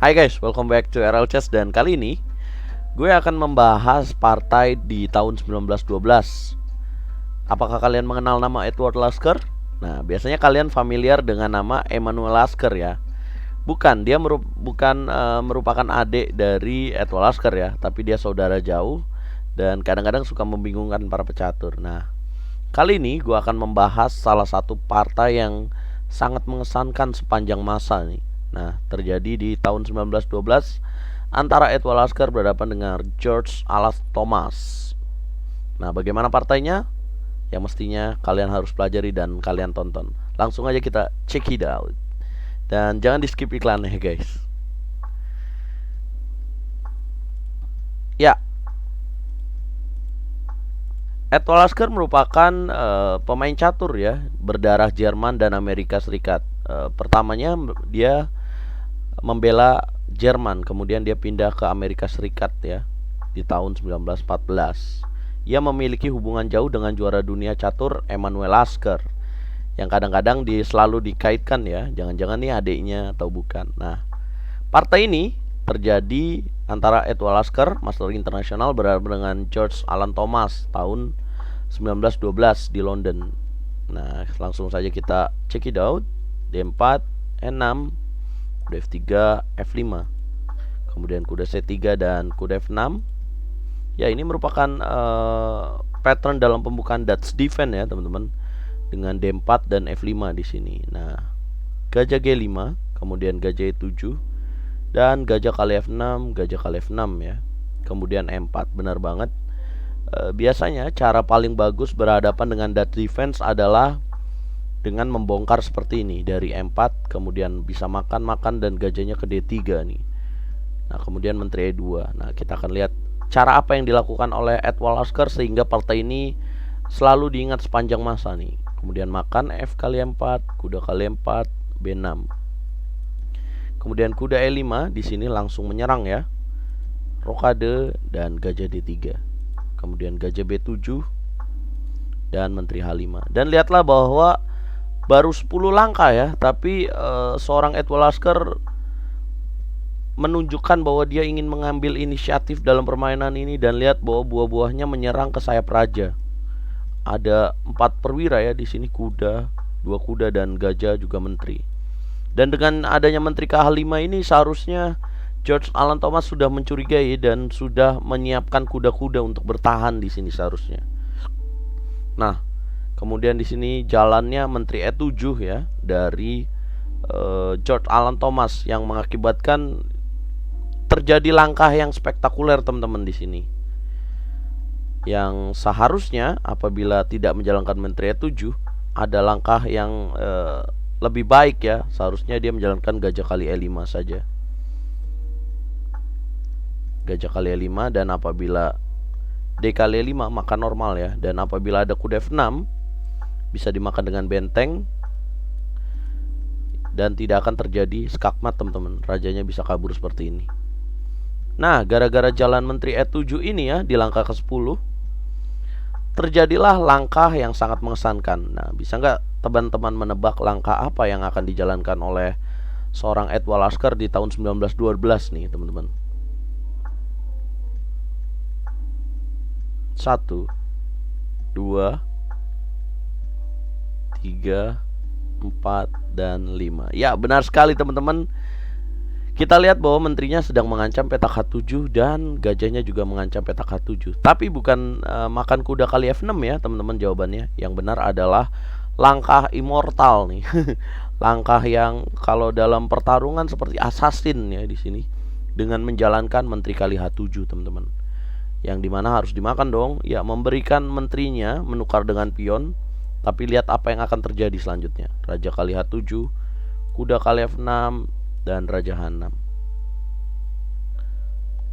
Hai guys, welcome back to RL Chess dan kali ini gue akan membahas partai di tahun 1912. Apakah kalian mengenal nama Edward Lasker? Nah, biasanya kalian familiar dengan nama Emanuel Lasker ya. Bukan, dia merupakan adik dari Edward Lasker ya, tapi dia saudara jauh dan kadang-kadang suka membingungkan para pecatur. Nah, kali ini gue akan membahas salah satu partai yang sangat mengesankan sepanjang masa nih. Nah, terjadi di tahun 1912 antara Edward Lasker berhadapan dengan George Alas Thomas. Nah, bagaimana partainya? Yang mestinya kalian harus pelajari dan kalian tonton. Langsung aja kita check it out. Dan jangan di skip iklannya guys. Ya, Edward Lasker merupakan pemain catur ya, berdarah Jerman dan Amerika Serikat. Pertamanya dia membela Jerman, kemudian dia pindah ke Amerika Serikat ya di tahun 1914. Ia memiliki hubungan jauh dengan juara dunia catur Emanuel Lasker yang kadang-kadang selalu dikaitkan ya, jangan-jangan nih adiknya atau bukan. Nah, partai ini terjadi antara Edward Lasker, Master Internasional, berhadapan dengan George Alan Thomas tahun 1912 di London. Nah, langsung saja kita check it out. D4, E6, kuda F3, F5, kemudian kuda C3 dan kuda F6. Ya, ini merupakan pattern dalam pembukaan Dutch defense ya teman-teman, dengan D4 dan F5 di sini. Nah, gajah G5, kemudian gajah E7 dan gajah kali F6, gajah kali F6 ya. Kemudian E4, benar banget. Biasanya cara paling bagus berhadapan dengan Dutch defense adalah dengan membongkar seperti ini dari M4, kemudian bisa makan dan gajahnya ke D3 nih. Nah, kemudian menteri E2. Nah, kita akan lihat cara apa yang dilakukan oleh Edward Lasker sehingga partai ini selalu diingat sepanjang masa nih. Kemudian makan F kali M4, kuda kali M4, B6. Kemudian kuda E5 di sini langsung menyerang ya. Rokade dan gajah D3. Kemudian gajah B7 dan menteri H5. Dan lihatlah bahwa baru 10 langkah ya, tapi seorang Edward Lasker menunjukkan bahwa dia ingin mengambil inisiatif dalam permainan ini. Dan lihat bahwa buah-buahnya menyerang ke sayap raja. Ada 4 perwira ya di sini, kuda, 2 kuda dan gajah juga menteri. Dan dengan adanya menteri ke H5 ini seharusnya George Alan Thomas sudah mencurigai dan sudah menyiapkan kuda-kuda untuk bertahan di sini seharusnya. Nah, kemudian di sini jalannya menteri E7 ya dari George Alan Thomas yang mengakibatkan terjadi langkah yang spektakuler teman-teman di sini. Yang seharusnya apabila tidak menjalankan menteri E7 ada langkah yang lebih baik ya. Seharusnya dia menjalankan gajah kali E5 saja. Gajah kali E5 dan apabila D kali E5 maka normal ya. Dan apabila ada kuda F6 bisa dimakan dengan benteng dan tidak akan terjadi skakmat teman-teman. Rajanya bisa kabur seperti ini. Nah, gara-gara jalan menteri E7 ini ya di langkah ke-10 terjadilah langkah yang sangat mengesankan. Nah, bisa nggak teman-teman menebak langkah apa yang akan dijalankan oleh seorang Edward Lasker di tahun 1912 nih teman-teman? 1, 2, 3, 4, dan 5. Ya, benar sekali teman-teman. Kita lihat bahwa menterinya sedang mengancam petak H7 dan gajahnya juga mengancam petak H7. Tapi bukan makan kuda kali F6 ya teman-teman jawabannya. Yang benar adalah langkah immortal nih. Langkah yang kalau dalam pertarungan seperti assassin ya di sini, dengan menjalankan menteri kali H7 teman-teman. Yang dimana harus dimakan dong. Ya, memberikan menterinya menukar dengan pion. Tapi lihat apa yang akan terjadi selanjutnya. Raja kali H7, kuda kali F6, dan raja H6.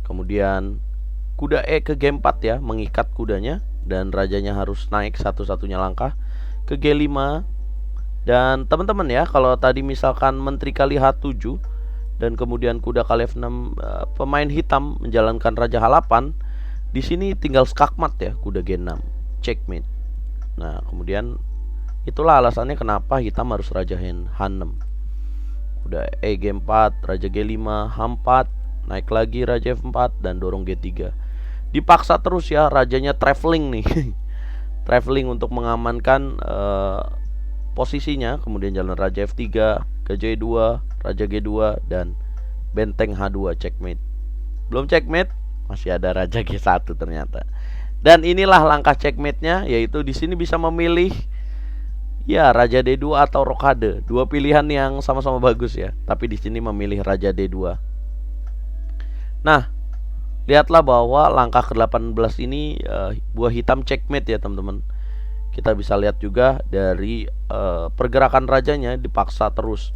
Kemudian kuda E ke G4 ya, mengikat kudanya. Dan rajanya harus naik satu-satunya langkah ke G5. Dan teman-teman ya, kalau tadi misalkan menteri kali H7 dan kemudian kuda kali F6, pemain hitam menjalankan raja H8, di sini tinggal skakmat ya, kuda G6, checkmate. Nah, kemudian itulah alasannya kenapa hitam harus raja H6. Udah G4, Raja G5, H4, naik lagi Raja F4 dan dorong G3. Dipaksa terus ya, rajanya traveling nih. Traveling untuk mengamankan posisinya. Kemudian jalan Raja F3, Gajah E2, Raja G2 dan benteng H2 checkmate. Belum checkmate, masih ada Raja G1 ternyata. Dan inilah langkah checkmate-nya, yaitu di sini bisa memilih ya Raja D2 atau rokade. Dua pilihan yang sama-sama bagus ya, tapi di sini memilih Raja D2. Nah, lihatlah bahwa langkah ke-18 ini buah hitam checkmate ya teman-teman. Kita bisa lihat juga dari pergerakan rajanya dipaksa terus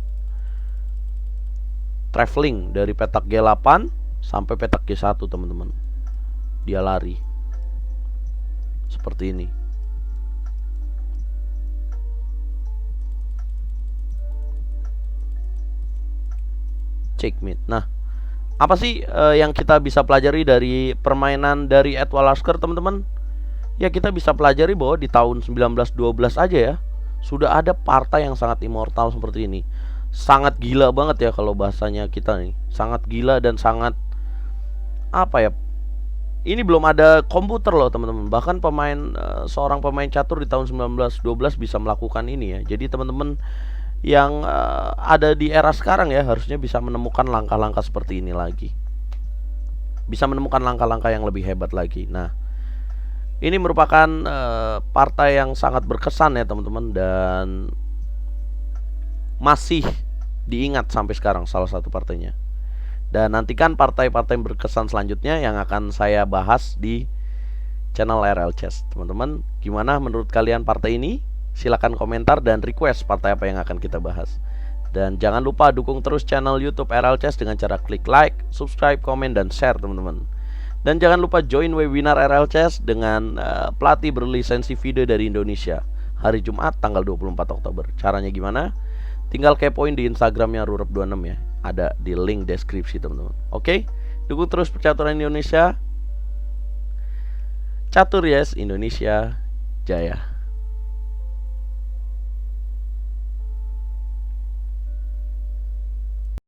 traveling dari petak G8 sampai petak G1 teman-teman. Dia lari seperti ini. Checkmate. Nah, apa sih yang kita bisa pelajari dari permainan dari Edward Lasker teman-teman? Ya, kita bisa pelajari bahwa di tahun 1912 aja ya, sudah ada partai yang sangat immortal seperti ini. Sangat gila banget ya kalau bahasanya kita nih. Sangat gila dan sangat apa ya? Ini belum ada komputer loh teman-teman. Bahkan seorang pemain catur di tahun 1912 bisa melakukan ini ya. Jadi teman-teman yang ada di era sekarang ya harusnya bisa menemukan langkah-langkah seperti ini lagi. Bisa menemukan langkah-langkah yang lebih hebat lagi. Nah, ini merupakan partai yang sangat berkesan ya teman-teman, dan masih diingat sampai sekarang salah satu partainya. Dan nantikan partai-partai yang berkesan selanjutnya yang akan saya bahas di channel RL Chess. Teman-teman, gimana menurut kalian partai ini? Silahkan komentar dan request partai apa yang akan kita bahas. Dan jangan lupa dukung terus channel YouTube RL Chess dengan cara klik like, subscribe, komen, dan share teman-teman. Dan jangan lupa join webinar RL Chess dengan pelatih berlisensi video dari Indonesia hari Jumat tanggal 24 Oktober. Caranya gimana? Tinggal kepoin di Instagramnya Rurep26 ya. Ada di link deskripsi teman-teman. Oke? Dukung terus percaturan Indonesia. Catur yes, Indonesia jaya.